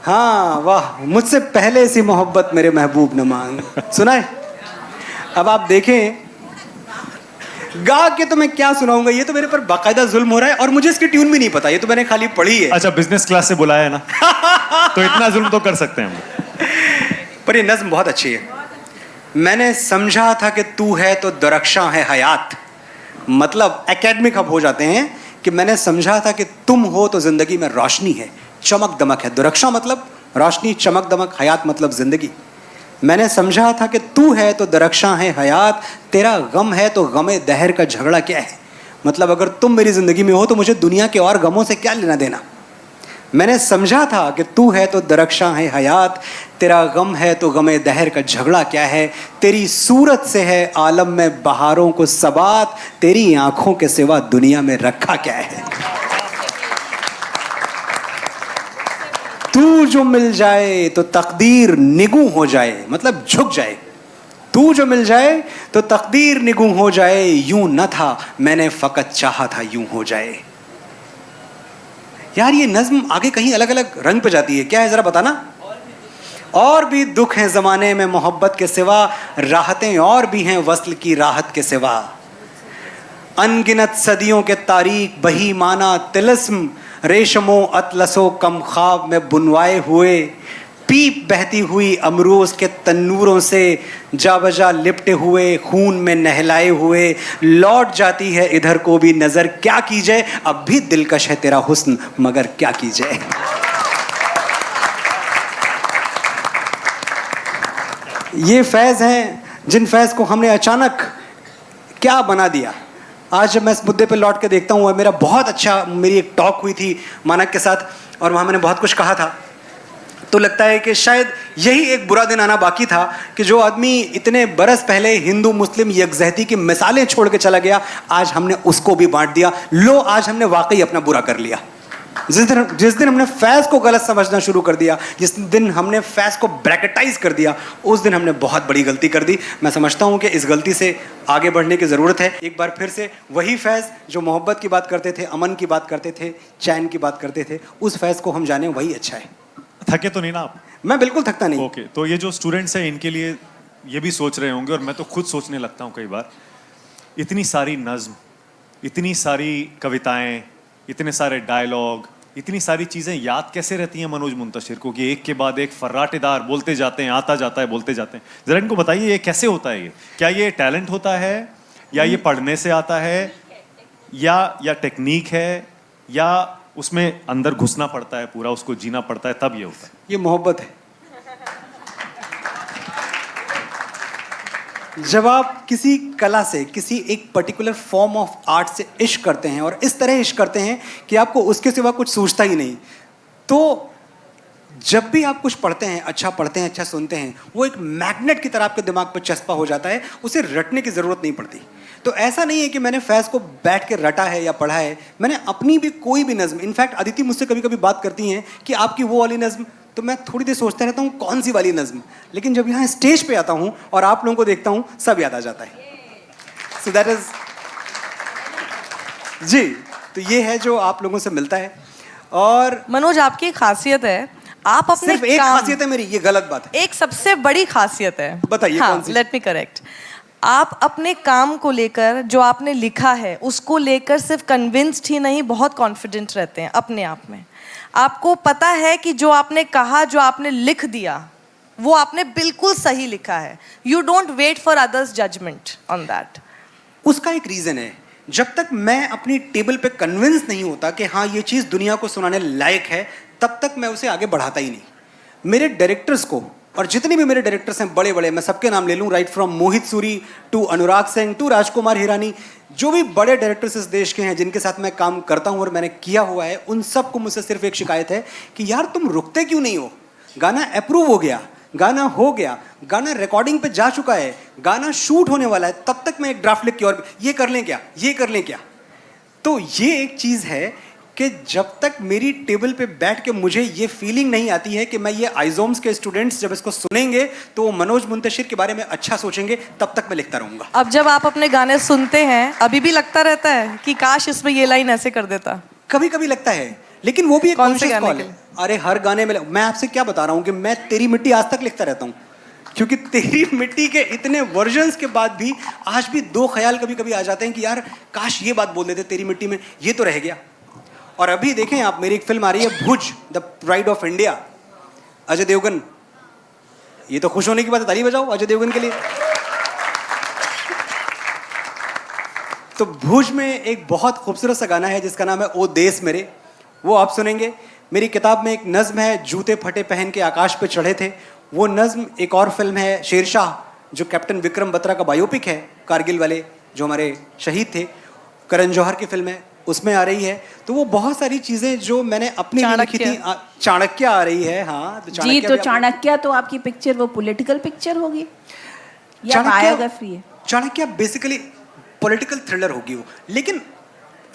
हाँ वाह, मुझसे पहले सी मोहब्बत मेरे महबूब न मांग, सुना है? अब आप देखें, गा के तो मैं क्या सुनाऊंगा, ये तो मेरे पर बाकायदा जुल्म हो रहा है और मुझे इसकी ट्यून भी नहीं पता, ये तो मैंने खाली पढ़ी है। अच्छा, बिजनेस क्लास से बुलाया है ना तो इतना जुल्म तो कर सकते हैं हम। पर ये नज्म बहुत अच्छी है। मैंने समझा था कि तू है तो दरख्शां है हयात, मतलब एकेडमिक अब हो जाते हैं कि मैंने समझा था कि तुम हो तो जिंदगी में रोशनी है, चमक दमक है। दरख्शां मतलब रोशनी, चमक दमक, हयात मतलब जिंदगी। मैंने समझा था कि तू है तो दरख्शां है हयात, तेरा गम है तो गमे दहर का झगड़ा क्या है। मतलब अगर तुम मेरी ज़िंदगी में हो तो मुझे दुनिया के और गमों से क्या लेना देना। मैंने समझा था कि तू है तो दरख्शां है हयात, तेरा गम है तो गमे दहर का झगड़ा क्या है। तेरी सूरत से है आलम में बहारों को सबात, तेरी आंखों के सिवा दुनिया में रखा क्या है। तू जो मिल जाए तो तकदीर निगू हो जाए, मतलब झुक जाए। तू जो मिल जाए तो तकदीर निगू हो जाए, यूं न था मैंने फकत चाहा था यूं हो जाए। यार ये नज्म आगे कहीं अलग अलग रंग पे जाती है, क्या है जरा बताना? और भी दुख हैं ज़माने में मोहब्बत के सिवा, राहतें और भी हैं वस्ल की राहत के सिवा। अनगिनत सदियों के तारीख बही माना तिलस्म, रेशमो अतलसो कम ख्वाब में बुनवाए हुए। पीप बहती हुई अमरोज के तन्नूरों से, जा बजा लिपटे हुए खून में नहलाए हुए। लौट जाती है इधर को भी नज़र, क्या की जाए अब भी दिलकश है तेरा हुस्न, मगर क्या की जाए। ये फैज़ हैं जिन फैज़ को हमने अचानक क्या बना दिया। आज जब मैं इस मुद्दे पे लौट के देखता हूँ, मेरा बहुत अच्छा, मेरी एक टॉक हुई थी मानक के साथ और वहाँ मैंने बहुत कुछ कहा था, तो लगता है कि शायद यही एक बुरा दिन आना बाकी था कि जो आदमी इतने बरस पहले हिंदू मुस्लिम यकजहती की मिसालें छोड़ के चला गया, आज हमने उसको भी बांट दिया। लो, आज हमने वाकई अपना बुरा कर लिया। जिस दिन हमने फैज़ को गलत समझना शुरू कर दिया, जिस दिन हमने फैज़ को ब्रैकेटाइज कर दिया, उस दिन हमने बहुत बड़ी गलती कर दी। मैं समझता हूँ कि इस गलती से आगे बढ़ने की ज़रूरत है। एक बार फिर से वही फैज़ जो मोहब्बत की बात करते थे, अमन की बात करते थे, चैन की बात करते थे, उस फैज़ को हम जाने, वही अच्छा है। थके तो नहीं ना आप? मैं बिल्कुल थकता नहीं। ओके, तो ये जो स्टूडेंट्स हैं इनके लिए ये भी सोच रहे होंगे, और मैं तो खुद सोचने लगता हूँ कई बार, इतनी सारी नज्म, इतनी सारी कविताएं, इतने सारे डायलॉग, इतनी सारी चीज़ें याद कैसे रहती हैं मनोज मुंतशिर को कि एक के बाद एक फर्राटेदार बोलते जाते हैं, आता जाता है, बोलते जाते हैं। ज़रा इनको बताइए ये कैसे होता है? ये क्या ये टैलेंट होता है, या ये पढ़ने से आता है, या टेक्निक है, या उसमें अंदर घुसना पड़ता है, पूरा उसको जीना पड़ता है, तब ये होता है? ये मोहब्बत है। जब आप किसी कला से, किसी एक पर्टिकुलर फॉर्म ऑफ आर्ट से इश्क करते हैं और इस तरह इश्क करते हैं कि आपको उसके सिवा कुछ सूझता ही नहीं, तो जब भी आप कुछ पढ़ते हैं, अच्छा सुनते हैं, वो एक मैग्नेट की तरह आपके दिमाग पर चस्पा हो जाता है, उसे रटने की ज़रूरत नहीं पड़ती। तो ऐसा नहीं है कि मैंने फैज़ को बैठ के रटा है या पढ़ा है, मैंने अपनी भी कोई भी नज़्म, इनफैक्ट अदिति मुझसे कभी कभी बात करती हैं कि आपकी वो वाली नज़्म, तो मैं थोड़ी देर सोचता रहता हूँ कौन सी वाली नज़्म, लेकिन जब यहाँ स्टेज पे आता हूँ और आप लोगों को देखता हूँ, सब याद आ जाता है। सो दैट इज़ जी, तो ये है जो आप लोगों से मिलता है। और मनोज, आपकी एक खासियत है, आप अपने सिर्फ एक खासियत है मेरी, ये गलत बात है। एक सबसे बड़ी खासियत है, बताइए कौन सी? Let me correct. आप अपने काम को लेकर, जो आपने लिखा है उसको लेकर सिर्फ कन्विंस्ड ही नहीं, बहुत कॉन्फिडेंट रहते हैं अपने आप में। आपको पता है कि जो आपने कहा, जो आपने लिख दिया, वो आपने बिल्कुल सही लिखा है. You don't wait for others' judgment on that. उसका एक रीज़न है, जब तक मैं अपनी टेबल पे कन्विंस नहीं होता कि हाँ ये चीज़ दुनिया को सुनाने लायक है, तब तक मैं उसे आगे बढ़ाता ही नहीं. मेरे डायरेक्टर्स को, और जितने भी मेरे डायरेक्टर्स हैं बड़े बड़े, मैं सबके नाम ले लूँ, right from Mohit Suri to Anurag Singh to Rajkumar Hirani, जो भी बड़े डायरेक्टर्स इस देश के हैं जिनके साथ मैं काम करता हूँ और मैंने किया हुआ है, उन सबको मुझसे सिर्फ एक शिकायत है कि यार तुम रुकते क्यों नहीं हो. गाना अप्रूव हो गया, गाना हो गया, गाना रिकॉर्डिंग पे जा चुका है, गाना शूट होने वाला है, तब तक मैं एक ड्राफ्ट लिख के और ये कर लें क्या, ये कर लें क्या. तो ये एक चीज़ है कि जब तक मेरी टेबल पे बैठ के मुझे ये फीलिंग नहीं आती है कि मैं ये आइजोम्स के स्टूडेंट्स जब इसको सुनेंगे तो वो मनोज मुंतशिर के बारे में अच्छा सोचेंगे, तब तक मैं लिखता रहूँगा. अब जब आप अपने गाने सुनते हैं, अभी भी लगता रहता है कि काश इसमें ये लाइन ऐसे कर देता. कभी कभी लगता है, लेकिन वो भी एक कौन से कॉन्शियस गाने कॉल के है. लिए? अरे हर गाने में मैं आपसे क्या बता रहा हूँ कि मैं तेरी मिट्टी आज तक लिखता रहता हूँ, क्योंकि तेरी मिट्टी के इतने वर्जन्स के बाद भी आज भी दो ख्याल कभी कभी आ जाते हैं कि यार काश ये बात बोल देते तेरी मिट्टी में, ये तो रह गया. और अभी देखें आप, मेरी एक फिल्म आ रही है Bhuj, the pride of India, Ajay Devgn. ये तो खुश होने की बात है, ताली बजाओ अजय देवगन के लिए. तो भुज में एक बहुत खूबसूरत सा गाना है जिसका नाम है ओ देश मेरे, वो आप सुनेंगे. मेरी किताब में एक नज्म है, जूते फटे पहन के आकाश पे चढ़े थे. वो नज्म एक और फिल्म है शेरशाह, जो कैप्टन विक्रम बत्रा का बायोपिक है, कारगिल वाले जो हमारे शहीद थे, करण जौहर की फिल्म है, उसमें आ रही है. तो वो बहुत सारी चीज़ें जो मैंने अपने लिए लिखी थी. चाणक्य आ रही है. हाँ तो जी, तो चाणक्य तो आपकी पिक्चर वो पॉलिटिकल पिक्चर होगी या बायोग्राफी है? चाणक्य बेसिकली पॉलिटिकल थ्रिलर होगी वो, लेकिन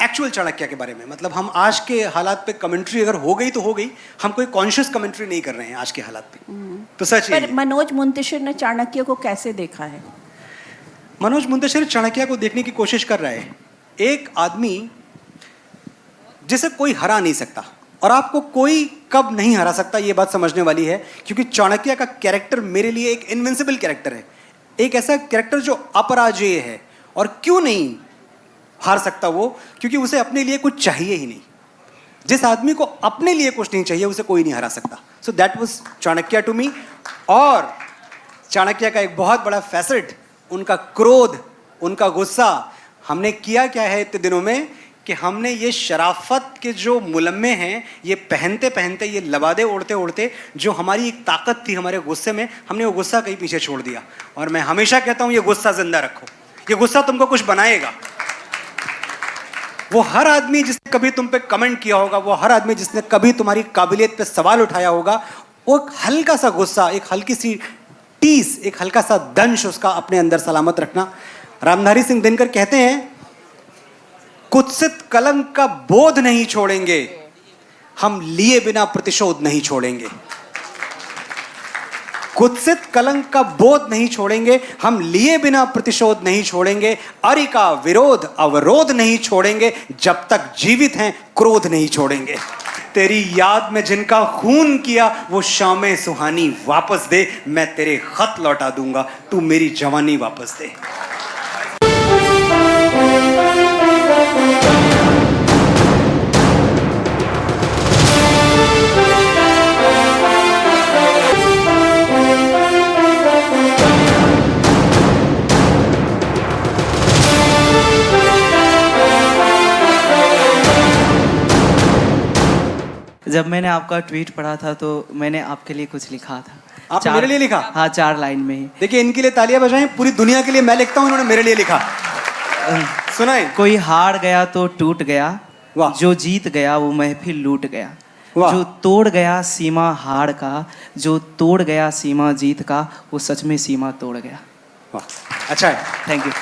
एक्चुअल चाणक्य के बारे में, मतलब हम आज के हालात पे कमेंट्री अगर हो गई तो हो गई, हम कोई कॉन्शियस कमेंट्री नहीं कर रहे हैं आज के हालात पे. तो सच है. पर मनोज मुंतशिर ने चाणक्य को कैसे देखा है? मनोज मुंतशिर चाणक्य को देखने की कोशिश कर रहा है. एक आदमी जिसे कोई हरा नहीं सकता, और आपको कोई कब नहीं हरा सकता, ये बात समझने वाली है, क्योंकि चाणक्य का कैरेक्टर मेरे लिए एक इनविंसिबल कैरेक्टर है. एक ऐसा कैरेक्टर जो अपराजेय है. और क्यों नहीं हार सकता वो? क्योंकि उसे अपने लिए कुछ चाहिए ही नहीं. जिस आदमी को अपने लिए कुछ नहीं चाहिए उसे कोई नहीं हरा सकता. So that was Chanakya to me. और चाणक्य का एक बहुत बड़ा फैसेट, उनका क्रोध, उनका गुस्सा. हमने किया क्या है इतने दिनों में कि हमने ये शराफत के जो मुलम्मे हैं, ये पहनते पहनते, ये लबादे ओढ़ते ओढ़ते, जो हमारी एक ताकत थी हमारे गुस्से में, हमने वो गुस्सा कहीं पीछे छोड़ दिया. और मैं हमेशा कहता हूँ ये गुस्सा जिंदा रखो, ये गुस्सा तुमको कुछ बनाएगा. वो हर आदमी जिसने कभी तुम पे कमेंट किया होगा, वो हर आदमी जिसने कभी तुम्हारी काबिलियत पे सवाल उठाया होगा, वो एक हल्का सा गुस्सा, एक हल्की सी टीस, एक हल्का सा दंश उसका अपने अंदर सलामत रखना. रामधारी सिंह दिनकर कहते हैं, कुत्सित कलंक का बोध नहीं छोड़ेंगे, हम लिए बिना प्रतिशोध नहीं छोड़ेंगे. कुत्सित कलंक का बोध नहीं छोड़ेंगे, हम लिए बिना प्रतिशोध नहीं छोड़ेंगे. अरि का विरोध अवरोध नहीं छोड़ेंगे, जब तक जीवित हैं क्रोध नहीं छोड़ेंगे. तेरी याद में जिनका खून किया वो शामें सुहानी वापस दे, मैं तेरे खत लौटा दूंगा, तू मेरी जवानी वापस दे. जब मैंने आपका ट्वीट पढ़ा था तो मैंने आपके लिए कुछ लिखा था. आपने मेरे लिए लिखा? हाँ, 4 लाइन में ही. देखिए, इनके लिए तालियां बजाएं. पूरी दुनिया के लिए मैं लिखता हूं, इन्होंने मेरे लिए लिखा. सुनाएं. कोई हार गया तो टूट गया, वाह. जो जीत गया वो महफिल लूट गया. वाह. जो तोड़ गया सीमा हार का, जो तोड़ गया सीमा जीत का, वो सच में सीमा तोड़ गया. वाह, अच्छा है. Thank you.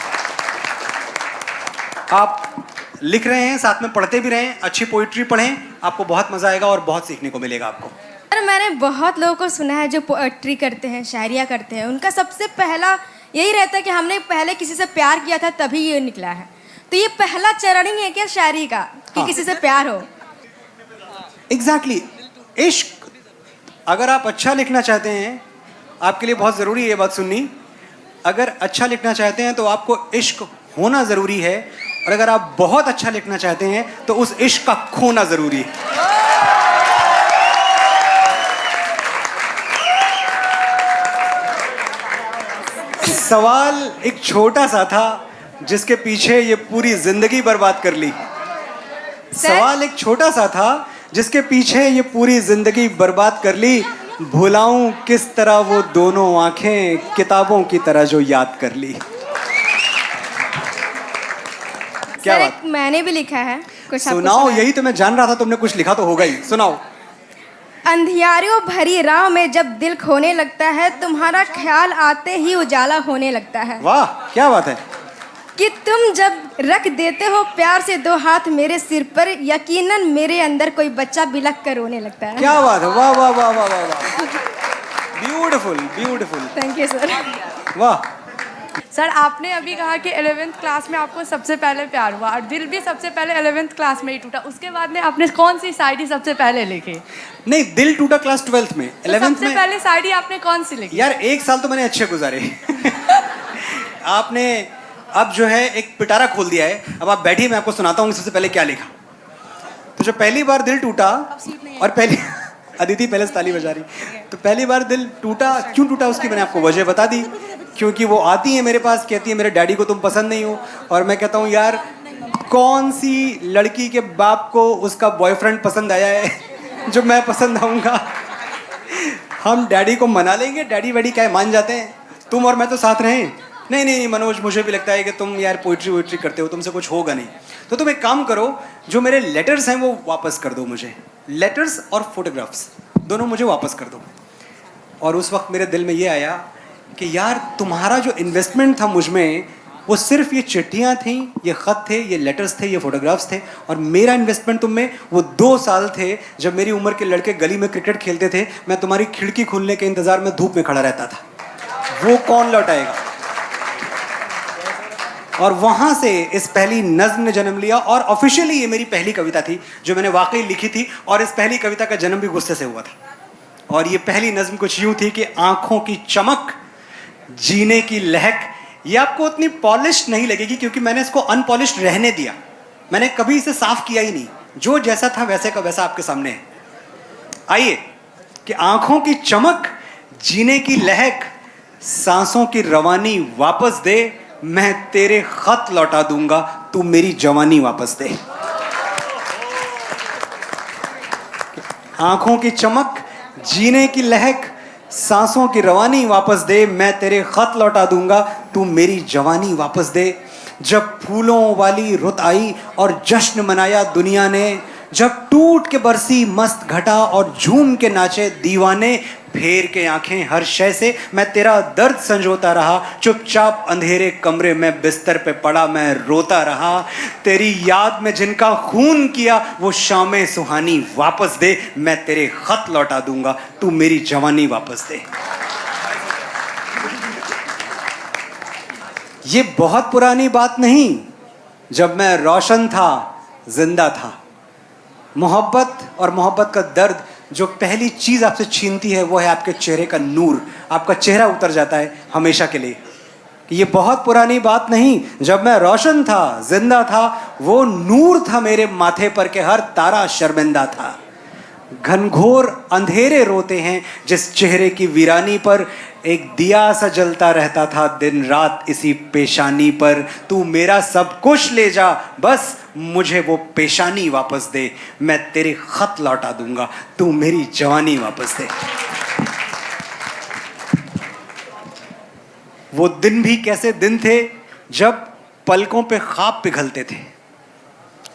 आप लिख रहे हैं, साथ में पढ़ते भी रहें, अच्छी पोइट्री पढ़ें, आपको बहुत मजा आएगा और बहुत सीखने को मिलेगा आपको. सर, मैंने बहुत लोगों को सुना है जो पोएट्री करते हैं, शायरियाँ करते हैं, उनका सबसे पहला यही रहता है कि हमने पहले किसी से प्यार किया था तभी ये निकला है. तो ये पहला चरण ही है क्या शायरी का कि किसी से प्यार हो? एग्जैक्टली. इश्क, अगर आप अच्छा लिखना चाहते हैं, आपके लिए बहुत ज़रूरी है ये बात सुननी. अगर अच्छा लिखना चाहते हैं तो आपको इश्क होना ज़रूरी है, और अगर आप बहुत अच्छा लिखना चाहते हैं तो उस इश्क का खोना ज़रूरी है. सवाल एक छोटा सा था जिसके पीछे ये पूरी जिंदगी बर्बाद कर ली। सवाल एक छोटा सा था जिसके पीछे ये पूरी जिंदगी बर्बाद कर ली। भुलाऊं किस तरह वो दोनों आंखें किताबों की तरह जो याद कर ली। क्या सर, बात? एक मैंने भी लिखा है कुछ आपको सुनाओ, सुनाए? यही तो मैं जान रहा था, तुमने कुछ लिखा तो होगा ही। सुनाओ। अंधियारों भरी राह में जब दिल खोने लगता है, तुम्हारा ख्याल आते ही उजाला होने लगता है। वाह, क्या बात है। कि तुम जब रख देते हो प्यार से दो हाथ मेरे सिर पर, यकीनन मेरे अंदर कोई बच्चा बिलख कर रोने लगता है। क्या बात है, वाह वाह वाह वाह वाह वाह, beautiful beautiful, thank you sir. वाह। सर, आपने अभी कहा कि 11th क्लास में आपको सबसे पहले प्यार हुआ और दिल भी सबसे पहले 11th क्लास में ही टूटा। उसके बाद में आपने कौन सी शायरी सबसे पहले लिखी? नहीं, दिल टूटा क्लास 12th में। तो 11th सबसे में पहले शायरी आपने कौन सी लिखी? यार एक साल तो मैंने अच्छे गुजारे। आपने अब जो है एक पिटारा खोल दिया है। अब आप बैठिए, मैं आपको सुनाता हूँ सबसे पहले क्या लिखा। तो जो पहली बार दिल टूटा, और पहली अदिति पहले से ताली बजा रही, तो पहली बार दिल टूटा, क्यों टूटा उसकी मैंने आपको वजह बता दी। क्योंकि वो आती है मेरे पास, कहती है मेरे डैडी को तुम पसंद नहीं हो, और मैं कहता हूँ यार कौन सी लड़की के बाप को उसका बॉयफ्रेंड पसंद आया है जो मैं पसंद आऊँगा। हम डैडी को मना लेंगे, डैडी वैडी क्या है, मान जाते हैं। तुम और मैं तो साथ रहें। नहीं नहीं नहीं मनोज, मुझे भी लगता है कि तुम यार पोइट्री वोइट्री करते हो, तुमसे कुछ होगा नहीं। तो तुम एक काम करो, जो मेरे लेटर्स हैं वो वापस कर दो मुझे। लेटर्स और फोटोग्राफ्स दोनों मुझे वापस कर दो। और उस वक्त मेरे दिल में ये आया कि यार तुम्हारा जो इन्वेस्टमेंट था मुझ में, वो सिर्फ ये चिट्ठियाँ थीं, ये ख़त थे, ये लेटर्स थे, ये फोटोग्राफ्स थे। और मेरा इन्वेस्टमेंट तुम में वो 2 साल थे जब मेरी उम्र के लड़के गली में क्रिकेट खेलते थे, मैं तुम्हारी खिड़की खुलने के इंतज़ार में धूप में खड़ा रहता था। वो कौन लौटाएगा? और वहाँ से इस पहली नज़्म ने जन्म लिया। और ऑफिशियली ये मेरी पहली कविता थी जो मैंने वाकई लिखी थी, और इस पहली कविता का जन्म भी गुस्से से हुआ था। और ये पहली नज़्म कुछ यूँ थी कि आँखों की चमक, जीने की लहक। ये आपको उतनी पॉलिश नहीं लगेगी क्योंकि मैंने इसको अनपॉलिश्ड रहने दिया, मैंने कभी इसे साफ किया ही नहीं। जो जैसा था वैसे का वैसा आपके सामने है। आइए कि आँखों की चमक, जीने की लहक, सांसों की रवानी वापस दे, मैं तेरे खत लौटा दूंगा, तू मेरी जवानी वापस दे। आंखों की चमक, जीने की लहक, सांसों की रवानी वापस दे, मैं तेरे खत लौटा दूंगा, तू मेरी जवानी वापस दे। जब फूलों वाली रुत आई और जश्न मनाया दुनिया ने, जब टूट के बरसी मस्त घटा और झूम के नाचे दीवाने, फेर के आंखें हर शय से मैं तेरा दर्द संजोता रहा, चुपचाप अंधेरे कमरे में बिस्तर पे पड़ा मैं रोता रहा। तेरी याद में जिनका खून किया वो शामें सुहानी वापस दे, मैं तेरे खत लौटा दूंगा, तू मेरी जवानी वापस दे। ये बहुत पुरानी बात नहीं, जब मैं रोशन था, जिंदा था। मोहब्बत और मोहब्बत का दर्द जो पहली चीज़ आपसे छीनती है वो है आपके चेहरे का नूर। आपका चेहरा उतर जाता है हमेशा के लिए। ये बहुत पुरानी बात नहीं, जब मैं रोशन था, जिंदा था, वो नूर था मेरे माथे पर के हर तारा शर्मिंदा था। घनघोर अंधेरे रोते हैं जिस चेहरे की वीरानी पर, एक दिया सा जलता रहता था दिन रात इसी पेशानी पर। तू मेरा सब कुछ ले जा, बस मुझे वो पेशानी वापस दे, मैं तेरे खत लौटा दूंगा, तू मेरी जवानी वापस दे। वो दिन भी कैसे दिन थे जब पलकों पे ख्वाब पिघलते थे।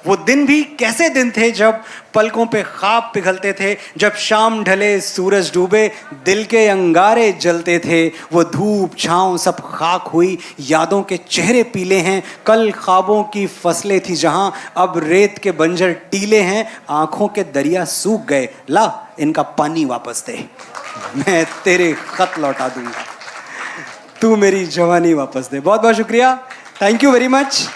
वो दिन भी कैसे दिन थे जब पलकों पे ख्वाब पिघलते थे, जब शाम ढले सूरज डूबे दिल के अंगारे जलते थे। वो धूप छाँव सब खाक हुई, यादों के चेहरे पीले हैं, कल ख्वाबों की फसलें थी जहाँ अब रेत के बंजर टीले हैं। आँखों के दरिया सूख गए, ला इनका पानी वापस दे, मैं तेरे खत लौटा दूंगा, तू मेरी जवानी वापस दे। बहुत बहुत शुक्रिया, थैंक यू वेरी मच।